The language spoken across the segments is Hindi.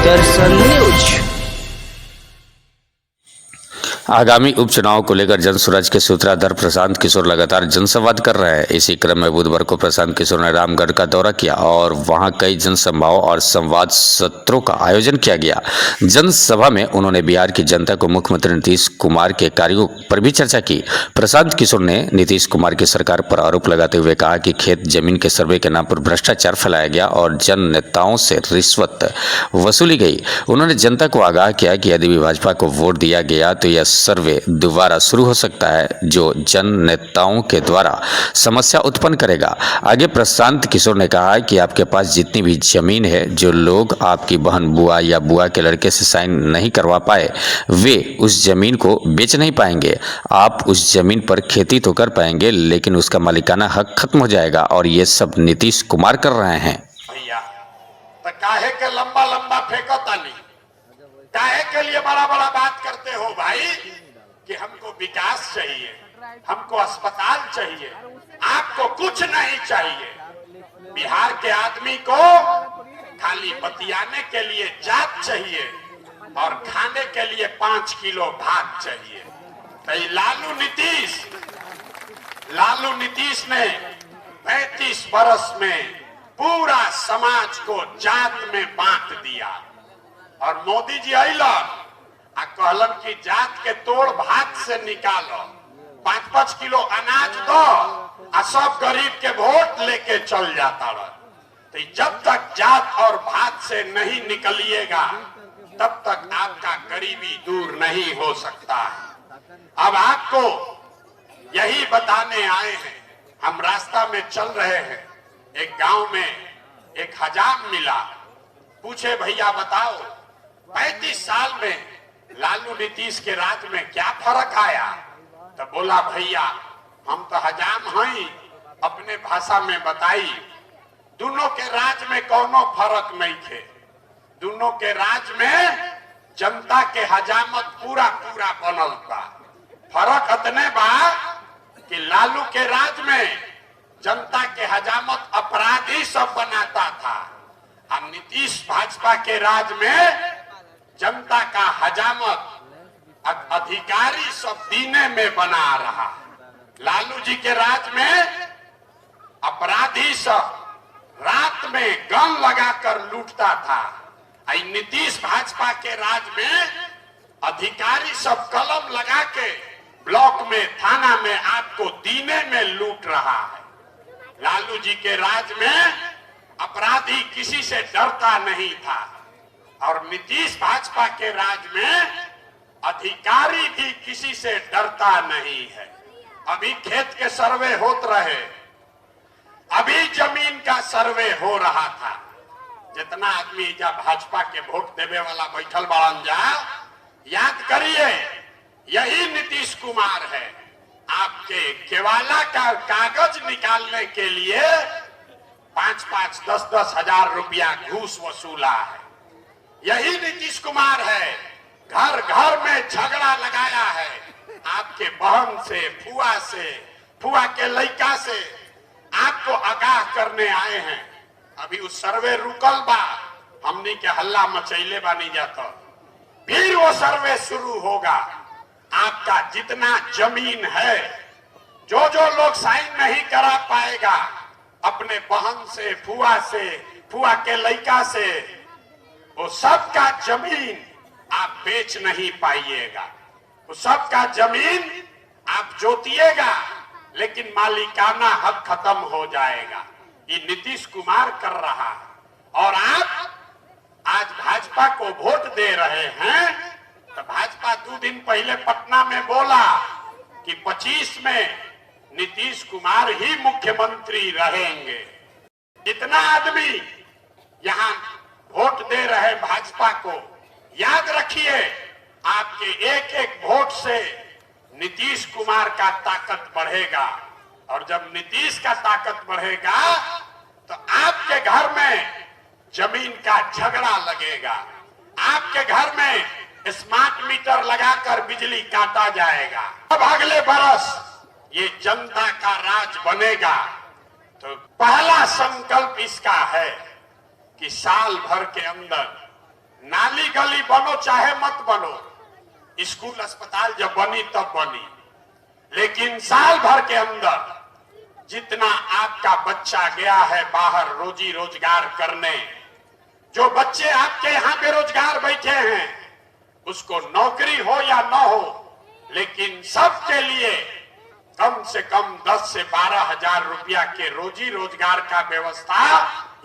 दर्शन न्यूज। आगामी उपचुनाव को लेकर जनसुराज के सूत्रधार प्रशांत किशोर लगातार जनसंवाद कर रहे हैं। इसी क्रम में बुधवार को प्रशांत किशोर ने रामगढ़ का दौरा किया और वहां कई जनसभाओं और संवाद सत्रों का आयोजन किया गया। जनसभा में उन्होंने बिहार की जनता को मुख्यमंत्री नीतीश कुमार के कार्यों पर भी चर्चा की। प्रशांत किशोर ने नीतीश कुमार की सरकार पर आरोप लगाते हुए कहा कि खेत जमीन के सर्वे के नाम पर भ्रष्टाचार फैलाया गया और जन नेताओं से रिश्वत वसूली गई। उन्होंने जनता को आगाह किया कि यदि भी भाजपा को वोट दिया गया तो यह सर्वे दोबारा शुरू हो सकता है, जो जन नेताओं के द्वारा समस्या उत्पन्न करेगा। आगे प्रशांत किशोर ने कहा कि आपके पास जितनी भी जमीन है, जो लोग आपकी बहन, बुआ या बुआ के लड़के से साइन नहीं करवा पाए, वे उस जमीन को बेच नहीं पाएंगे। आप उस जमीन पर खेती तो कर पाएंगे, लेकिन उसका मालिकाना हक खत्म हो जाएगा और ये सब नीतीश कुमार कर रहे हैं। भैया तो काहे के लंबा लंबा फेंको तानी, काहे के लिए बड़ा बड़ा बात करते हो भाई कि हमको विकास चाहिए, हमको अस्पताल चाहिए, आपको कुछ नहीं चाहिए। बिहार के आदमी को खाली बतियाने के लिए जात चाहिए और खाने के लिए 5 किलो भात चाहिए। तो लालू नीतीश ने 35 बरस में पूरा समाज को जात में बांट दिया और मोदी जी अलन आ कहलन कि जात के तोड़ भात से निकालो, 5-5 किलो अनाज दो आ सब गरीब के वोट लेके चल जाता रह। तो जब तक जात और भात से नहीं निकलिएगा तब तक आपका गरीबी दूर नहीं हो सकता है। अब आपको यही बताने आए हैं। हम रास्ता में चल रहे हैं, एक गांव में एक हजाम मिला। पूछे भैया बताओ 35 साल में लालू नीतीश के राज में क्या फर्क आया? तो बोला भैया हम तो हजाम हैं, अपने भाषा में बताई दोनों के राज में कोनो फर्क नहीं थे। दोनों के राज में जनता के हजामत पूरा पूरा बनल था। फर्क इतने बा कि लालू के राज में जनता के हजामत अपराधी सब बनाता था और नीतीश भाजपा के राज में जनता का हजामत अधिकारी सब दीने में बना रहा। लालू जी के राज में अपराधी सब रात में गन लगाकर लूटता था। नीतीश भाजपा के राज में अधिकारी सब कलम लगा के ब्लॉक में, थाना में आपको दीने में लूट रहा है। लालू जी के राज में अपराधी किसी से डरता नहीं था और नीतीश भाजपा के राज में अधिकारी भी किसी से डरता नहीं है। अभी खेत के सर्वे होत रहे, अभी जमीन का सर्वे हो रहा था। जितना आदमी जब भाजपा के वोट देवे वाला बैठल बड़न जा, याद करिए यही नीतीश कुमार है। आपके केवाला का कागज निकालने के लिए 5-5, 10-10 हजार रुपया घूस वसूला है। यही नीतीश कुमार है। घर घर में झगड़ा लगाया है आपके बहन से, फुआ के लड़का से। आपको आगाह करने आए हैं। अभी उस सर्वे रुकल बा, हमनी के हल्ला मचैले बानी जाता, फिर वो सर्वे शुरू होगा। आपका जितना जमीन है, जो लोग साइन नहीं करा पाएगा अपने बहन से, फुआ के लड़का से, वो सबका जमीन आप बेच नहीं पाइएगा। वो सबका जमीन आप जोतिएगा, लेकिन मालिकाना हक खत्म हो जाएगा। ये नीतीश कुमार कर रहा है। और आप आज भाजपा को वोट दे रहे हैं तो भाजपा 2 दिन पहले पटना में बोला कि 25 में नीतीश कुमार ही मुख्यमंत्री रहेंगे। जितना आदमी यहाँ वोट दे रहे भाजपा को, याद रखिए आपके एक एक वोट से नीतीश कुमार का ताकत बढ़ेगा। और जब नीतीश का ताकत बढ़ेगा तो आपके घर में जमीन का झगड़ा लगेगा। आपके घर में स्मार्ट मीटर लगाकर बिजली काटा जाएगा। अब अगले बरस ये जनता का राज बनेगा। तो पहला संकल्प इसका है कि साल भर के अंदर नाली गली बनो चाहे मत बनो, स्कूल अस्पताल जब बनी तब बनी, लेकिन साल भर के अंदर जितना आपका बच्चा गया है बाहर रोजी रोजगार करने, जो बच्चे आपके यहाँ बेरोजगार बैठे हैं, उसको नौकरी हो या न हो, लेकिन सबके लिए कम से कम 10 से 12 हजार रुपया के रोजी रोजगार का व्यवस्था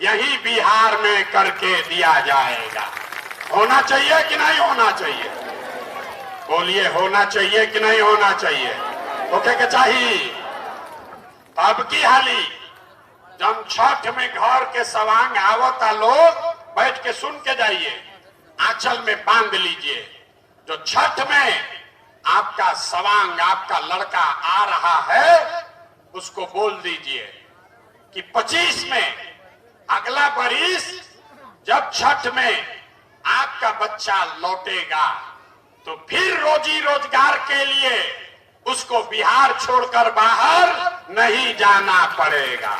यही बिहार में करके दिया जाएगा। होना चाहिए कि नहीं होना चाहिए? बोलिए, होना चाहिए कि नहीं होना चाहिए? ओके के चाहिए। अब की हाली जब छठ में घर के सवांग आवता लोग बैठ के सुन के जाइए, आंचल में बांध लीजिए। जो छठ में आपका सवांग, आपका लड़का आ रहा है, उसको बोल दीजिए कि 25 में अगला बरिस जब छठ में आपका बच्चा लौटेगा तो फिर रोजी रोजगार के लिए उसको बिहार छोड़कर बाहर नहीं जाना पड़ेगा।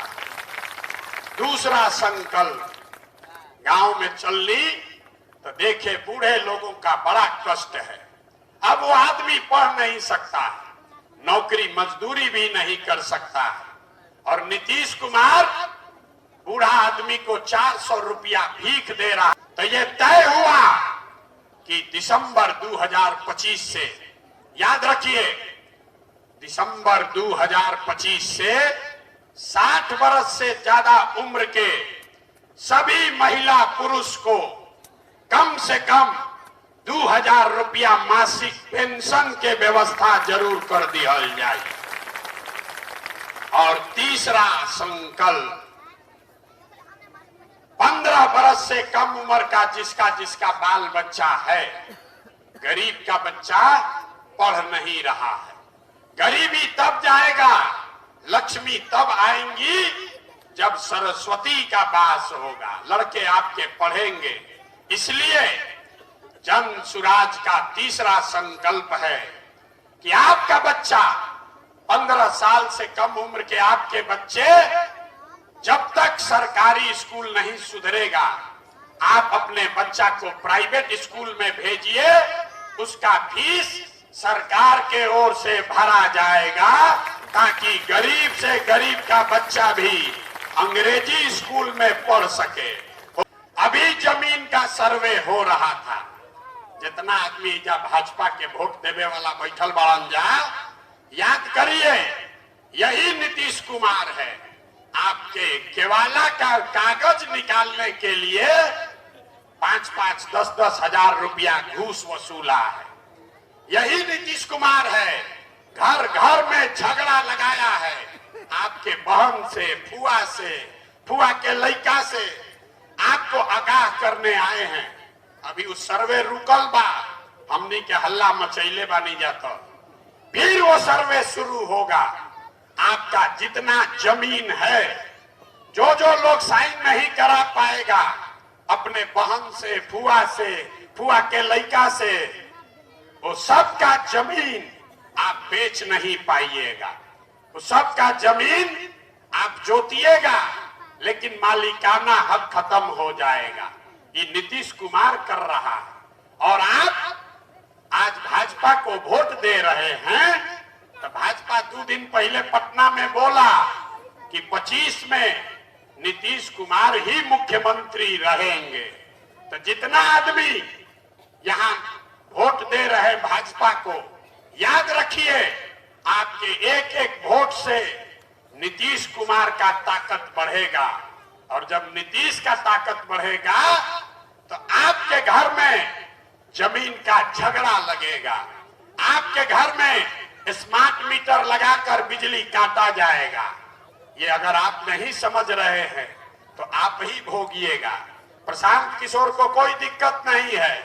दूसरा संकल्प, गांव में चल ली तो देखे बूढ़े लोगों का बड़ा कष्ट है। अब वो आदमी पढ़ नहीं सकता है, नौकरी मजदूरी भी नहीं कर सकता है, और नीतीश कुमार बूढ़ा आदमी को 400 रुपया भीख दे रहा। तो ये तय हुआ कि दिसंबर 2025 से, याद रखिए, दिसंबर 2025 से 60 वर्ष से ज्यादा उम्र के सभी महिला पुरुष को कम से कम 2000 रुपया मासिक पेंशन के व्यवस्था जरूर कर दिया जाए। और तीसरा संकल्प, 15 वर्ष से कम उम्र का जिसका बाल बच्चा है, गरीब का बच्चा पढ़ नहीं रहा है, गरीबी तब जाएगा, लक्ष्मी तब आएंगी जब सरस्वती का वास होगा, लड़के आपके पढ़ेंगे। इसलिए जन सुराज का तीसरा संकल्प है कि आपका बच्चा, 15 साल से कम उम्र के आपके बच्चे, जब तक सरकारी स्कूल नहीं सुधरेगा, आप अपने बच्चा को प्राइवेट स्कूल में भेजिए, उसका फीस सरकार के ओर से भरा जाएगा, ताकि गरीब से गरीब का बच्चा भी अंग्रेजी स्कूल में पढ़ सके। अभी जमीन का सर्वे हो रहा था, जितना आदमी जब भाजपा के वोट देवे वाला बैठल बड़न जा, याद करिए, यही नीतीश कुमार है आपके केवाला का कागज निकालने के लिए 5-5, 10-10 हजार रुपया घूस वसूला है। यही नीतीश कुमार है, घर घर में झगड़ा लगाया है, आपके बहन से, फुआ के लड़का से आपको आगाह करने आए हैं। अभी उस सर्वे रुकल बा, हमने के हल्ला मचैले बा नहीं जाता, फिर वो सर्वे शुरू होगा। आपका जितना जमीन है, जो लोग साइन नहीं करा पाएगा अपने बहन से, फुआ के लड़का से, वो सबका जमीन आप बेच नहीं पाइएगा। वो सबका जमीन आप जोतिएगा, लेकिन मालिकाना हक खत्म हो जाएगा। ये नीतीश कुमार कर रहा है। और आप आज भाजपा को वोट दे रहे हैं, तो भाजपा 2 दिन पहले पटना में बोला कि 25 में नीतीश कुमार ही मुख्यमंत्री रहेंगे। तो जितना आदमी यहाँ वोट दे रहे भाजपा को, याद रखिए, आपके एक वोट से नीतीश कुमार का ताकत बढ़ेगा, और जब नीतीश का ताकत बढ़ेगा तो आपके घर में जमीन का झगड़ा लगेगा, आपके घर में स्मार्ट मीटर लगाकर बिजली काटा जाएगा। ये अगर आप नहीं समझ रहे हैं तो आप ही भोगिएगा। प्रशांत किशोर को कोई दिक्कत नहीं है,